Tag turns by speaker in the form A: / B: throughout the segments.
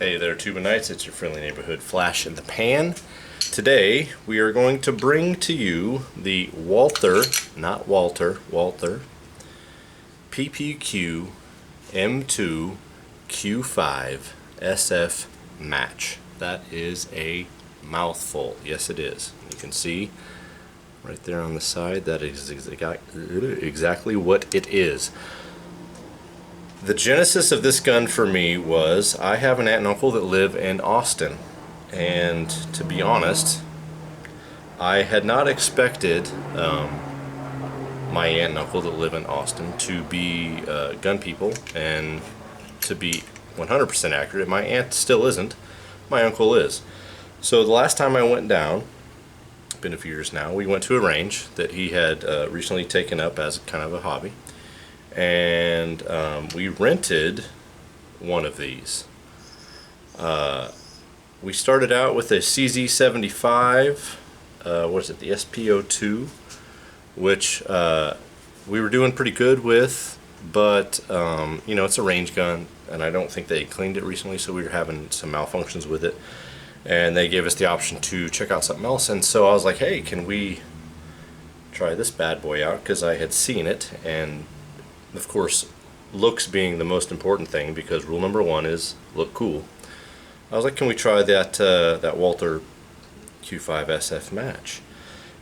A: Hey there, Tuba Knights. It's your friendly neighborhood flash in the pan. Today we are going to bring to you the Walther, not Walter, Walther PPQ M2 Q5 SF match. That is a mouthful. Yes, it is. You can see right there on the side that is exactly what it is. The genesis of this gun for me was I have an aunt and uncle that live in Austin, and to be honest, I had not expected my aunt and uncle that live in Austin to be gun people, and to be 100% accurate, my aunt still isn't, my uncle is. So the last time I went down, it's been a few years now, we went to a range that he had recently taken up as kind of a hobby. And we rented one of these. We started out with a CZ75, what is it, the SP02, which we were doing pretty good with, but you know, it's a range gun, and I don't think they cleaned it recently, so we were having some malfunctions with it, and they gave us the option to check out something else. And so I was like, hey, can we try this bad boy out, because I had seen it, and of course, looks being the most important thing, because rule number one is look cool. I was like, can we try that that Walther Q5 SF match?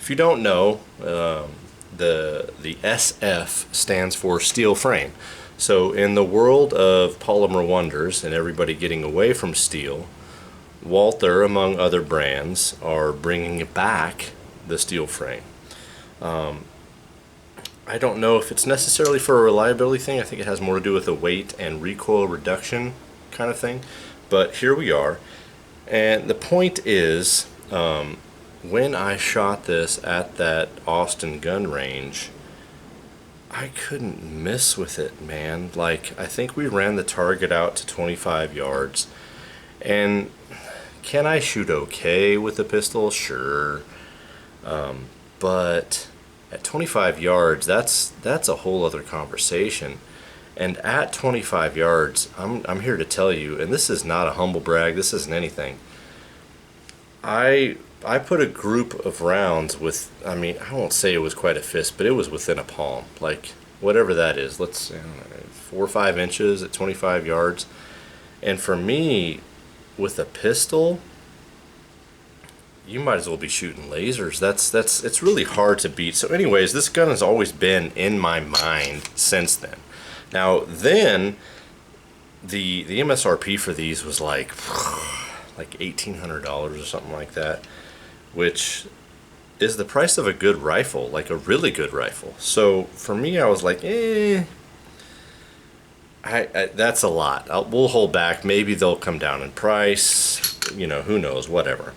A: If you don't know, the SF stands for steel frame. So in the world of polymer wonders and everybody getting away from steel, Walther, among other brands, are bringing back the steel frame. I don't know if it's necessarily for a reliability thing. I think it has more to do with a weight and recoil reduction kind of thing. But here we are. And the point is, when I shot this at that Austin gun range, I couldn't miss with it, man. Like, I think we ran the target out to 25 yards. And can I shoot okay with the pistol? Sure. But at 25 yards, that's a whole other conversation. And at 25 yards, I'm here to tell you, and this is not a humble brag, this isn't anything. I put a group of rounds with, I mean, I won't say it was quite a fist, but it was within a palm, like whatever that is. Let's say 4 or 5 inches at 25 yards. And for me, with a pistol, you might as well be shooting lasers. It's really hard to beat. So anyways, this gun has always been in my mind since then. Now then, the MSRP for these was like $1,800 or something like that, which is the price of a good rifle, like a really good rifle. So for me, I was like, that's a lot. We'll hold back. Maybe they'll come down in price. You know, who knows? Whatever.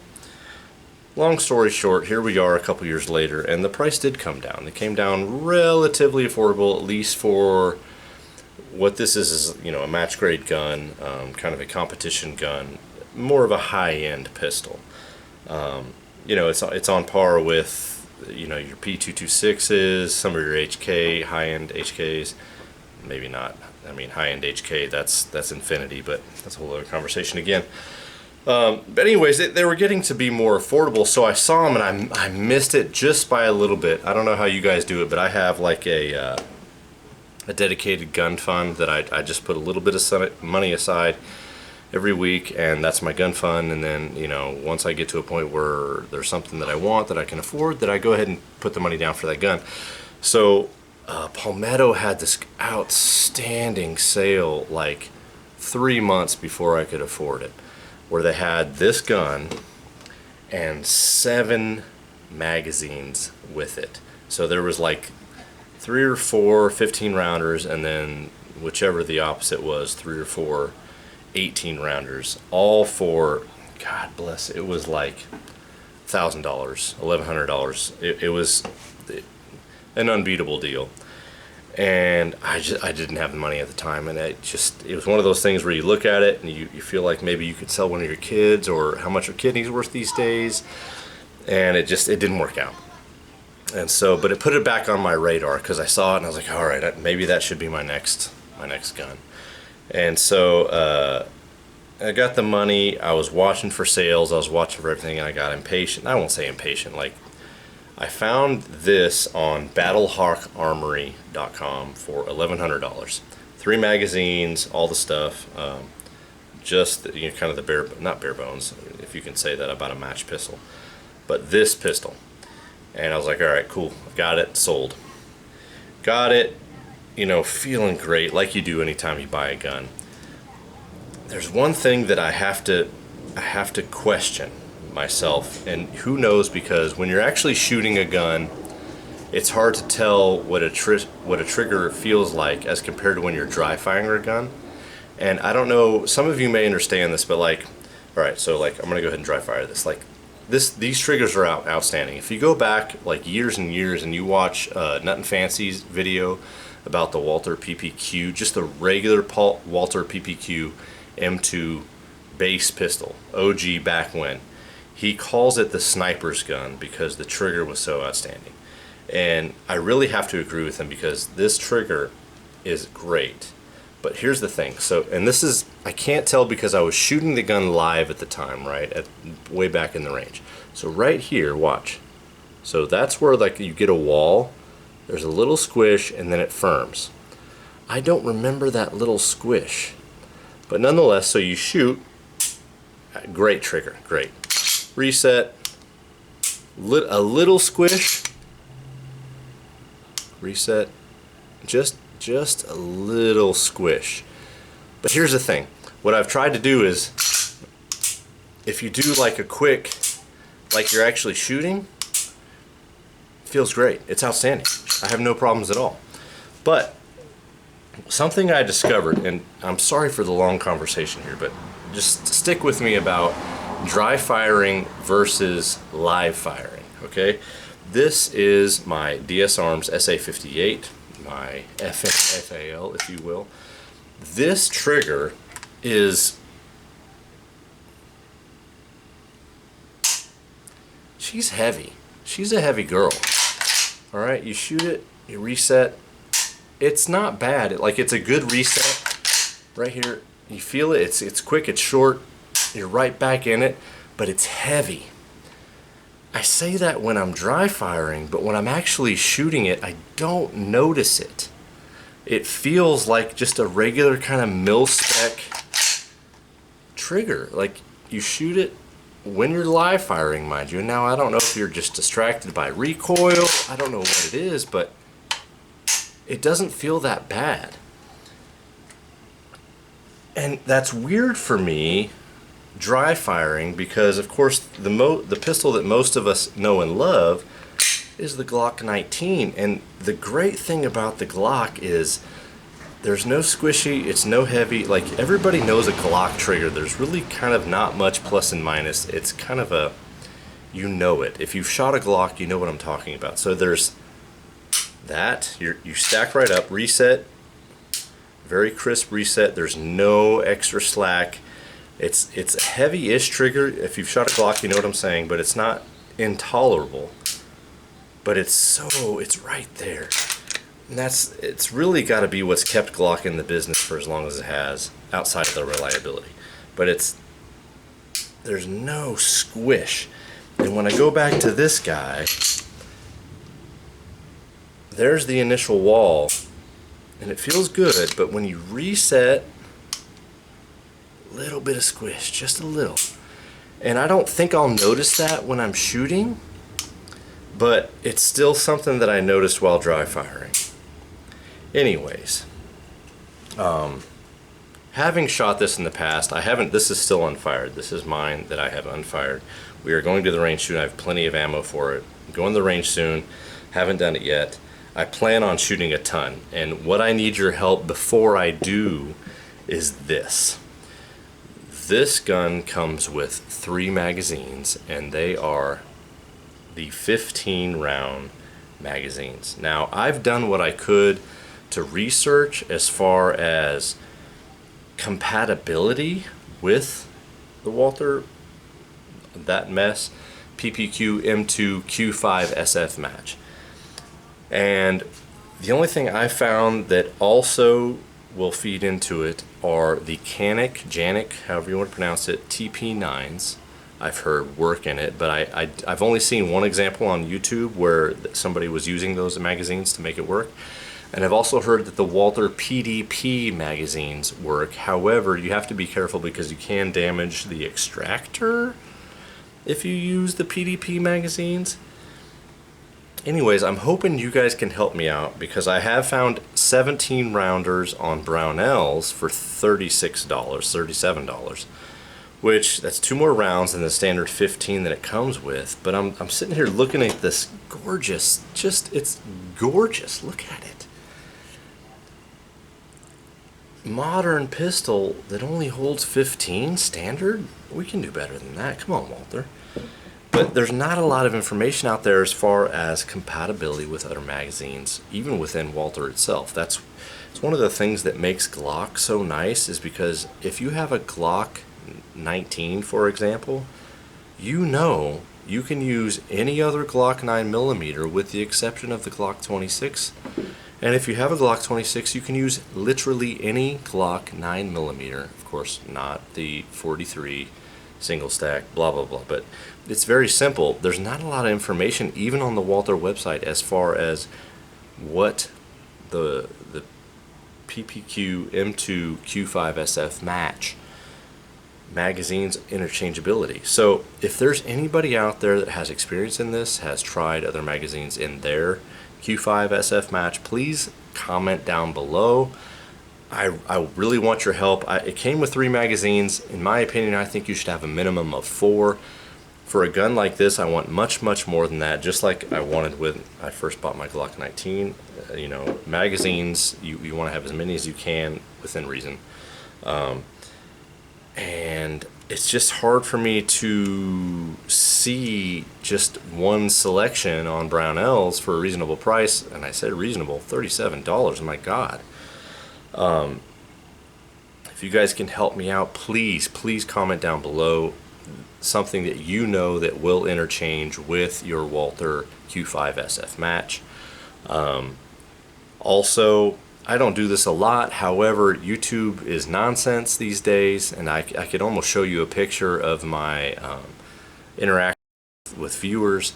A: Long story short, here we are a couple years later, and the price did come down. It came down relatively affordable, at least for what this is, you know, a match grade gun, kind of a competition gun, more of a high-end pistol. You know, it's on par with, you know, your P226s, some of your HK, high-end HKs. Maybe not. I mean, high-end HK, that's infinity, but that's a whole other conversation again. But anyways, they were getting to be more affordable, so I saw them and I missed it just by a little bit. I don't know how you guys do it, but I have like a dedicated gun fund that I just put a little bit of money aside every week, and that's my gun fund. And then, you know, once I get to a point where there's something that I want that I can afford, that I go ahead and put the money down for that gun. So Palmetto had this outstanding sale like 3 months before I could afford it, where they had this gun and 7 magazines with it. So there was like 3 or 4 15 rounders, and then whichever the opposite was, 3 or 4 18 rounders, all for, God bless, it was like $1,000, $1,100. It was an unbeatable deal. And I didn't have the money at the time, and it was one of those things where you look at it and you feel like maybe you could sell one of your kids, or how much a kidney's worth these days, and it didn't work out. And so, but it put it back on my radar, because I saw it and I was like, all right, maybe that should be my next gun. And so I got the money, I was watching for sales, I was watching for everything, and I got impatient. I won't say impatient, like, I found this on battlehawkarmory.com for $1,100. 3 magazines, all the stuff, just, you know, kind of the bare, not bare bones, if you can say that about a match pistol, but this pistol. And I was like, all right, cool, got it, sold. Got it, you know, feeling great, like you do anytime you buy a gun. There's one thing that I have to question myself, and who knows, because when you're actually shooting a gun, it's hard to tell what a trigger feels like as compared to when you're dry firing a gun. And I don't know, some of you may understand this, but like, all right, so like I'm gonna go ahead and dry fire this. Like these triggers are outstanding. If you go back like years and years and you watch Nut and Fancy's video about the Walther PPQ, just the regular Walther PPQ M2 base pistol, OG back when, he calls it the sniper's gun because the trigger was so outstanding. And I really have to agree with him because this trigger is great. But here's the thing, so, and this is, I can't tell because I was shooting the gun live at the time, right, way back in the range. So right here, watch. So that's where like you get a wall, there's a little squish, and then it firms. I don't remember that little squish. But nonetheless, so you shoot, great trigger, great. Reset, a little squish, reset, just a little squish. But here's the thing, what I've tried to do is, if you do like a quick, like you're actually shooting, feels great, it's outstanding. I have no problems at all. But something I discovered, and I'm sorry for the long conversation here, but just stick with me about dry firing versus live firing, okay? This is my DS Arms SA58, my FAL, if you will. This trigger is, she's heavy. She's a heavy girl. All right, you shoot it, you reset. It's not bad. It's a good reset. Right here, you feel it. It's quick. It's short. You're right back in it, but it's heavy. I say that when I'm dry firing, but when I'm actually shooting it, I don't notice it. It feels like just a regular kind of mil-spec trigger. Like you shoot it when you're live firing, mind you. Now, I don't know if you're just distracted by recoil. I don't know what it is, but it doesn't feel that bad. And that's weird for me, dry firing, because of course the pistol that most of us know and love is the Glock 19. And the great thing about the Glock is there's no squishy, it's no heavy. Like everybody knows a Glock trigger, there's really kind of not much plus and minus. It's kind of a, you know it. If you've shot a Glock, you know what I'm talking about. So there's that, you stack right up, reset, very crisp reset. There's no extra slack. It's a heavy-ish trigger. If you've shot a Glock, you know what I'm saying, but it's not intolerable. But it's right there. And it's really got to be what's kept Glock in the business for as long as it has, outside of the reliability. But there's no squish. And when I go back to this guy, there's the initial wall, and it feels good, but when you reset, little bit of squish, just a little. And I don't think I'll notice that when I'm shooting, but it's still something that I noticed while dry firing. Anyways, having shot this in the past, this is still unfired. This is mine that I have unfired. We are going to the range soon. I have plenty of ammo for it. I'm going to the range soon. Haven't done it yet. I plan on shooting a ton, and what I need your help before I do is this. This gun comes with 3 magazines, and they are the 15-round magazines. Now, I've done what I could to research as far as compatibility with the Walther, that mess, PPQ M2 Q5 SF match. And the only thing I found that also will feed into it are the Janik, however you want to pronounce it, TP9s. I've heard work in it, but I've only seen one example on YouTube where somebody was using those magazines to make it work. And I've also heard that the Walther PDP magazines work. However, you have to be careful because you can damage the extractor if you use the PDP magazines. Anyways, I'm hoping you guys can help me out because I have found 17 rounders on Brownells for $36, $37, which that's 2 more rounds than the standard 15 that it comes with. But I'm sitting here looking at this gorgeous, it's gorgeous. Look at it. Modern pistol that only holds 15 standard? We can do better than that. Come on, Walther. But there's not a lot of information out there as far as compatibility with other magazines, even within Walther itself. It's one of the things that makes Glock so nice, is because if you have a Glock 19, for example, you know you can use any other Glock 9mm with the exception of the Glock 26. And if you have a Glock 26, you can use literally any Glock 9mm. Of course, not the 43 single stack, blah blah blah, but it's very simple. There's not a lot of information even on the Walther website as far as what the PPQ M2 Q5 SF match magazines interchangeability. So if there's anybody out there that has experience in this, has tried other magazines in their Q5 SF match, please comment down below. I really want your help. It came with 3 magazines. In my opinion, I think you should have a minimum of 4. For a gun like this, I want much more than that, just like I wanted when I first bought my Glock 19. You know, magazines, you want to have as many as you can within reason. And it's just hard for me to see just one selection on Brownells for a reasonable price. And I said reasonable, $37, my God. If you guys can help me out, please comment down below something that you know that will interchange with your Walther Q5 SF match. Also, I don't do this a lot, however, YouTube is nonsense these days, and I could almost show you a picture of my interaction with viewers.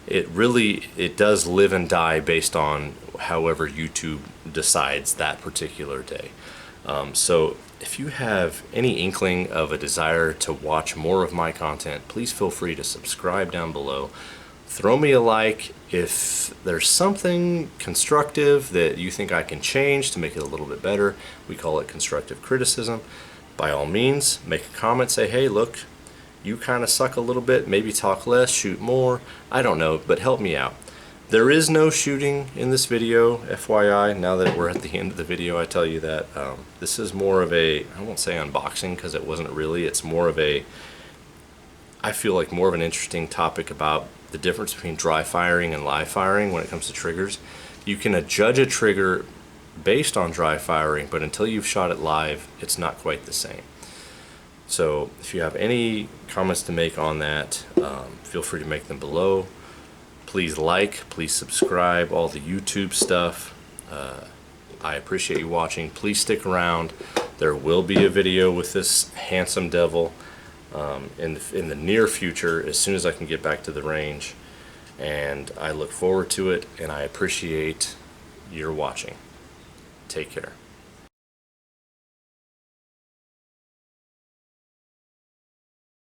A: It does live and die based on however YouTube decides that particular day. So if you have any inkling of a desire to watch more of my content, please feel free to subscribe down below. Throw me a like if there's something constructive that you think I can change to make it a little bit better. We call it constructive criticism. By all means, make a comment, say, hey, look, you kind of suck a little bit, maybe talk less, shoot more. I don't know, but help me out. There is no shooting in this video, FYI. Now that we're at the end of the video, I tell you that. This is more of a, I won't say unboxing because it wasn't really, it's more of a, I feel like more of an interesting topic about the difference between dry firing and live firing when it comes to triggers. You can judge a trigger based on dry firing, but until you've shot it live, it's not quite the same. So if you have any comments to make on that, feel free to make them below. Please like, please subscribe, all the YouTube stuff. I appreciate you watching. Please stick around. There will be a video with this handsome devil in the near future, as soon as I can get back to the range. And I look forward to it, and I appreciate your watching. Take care.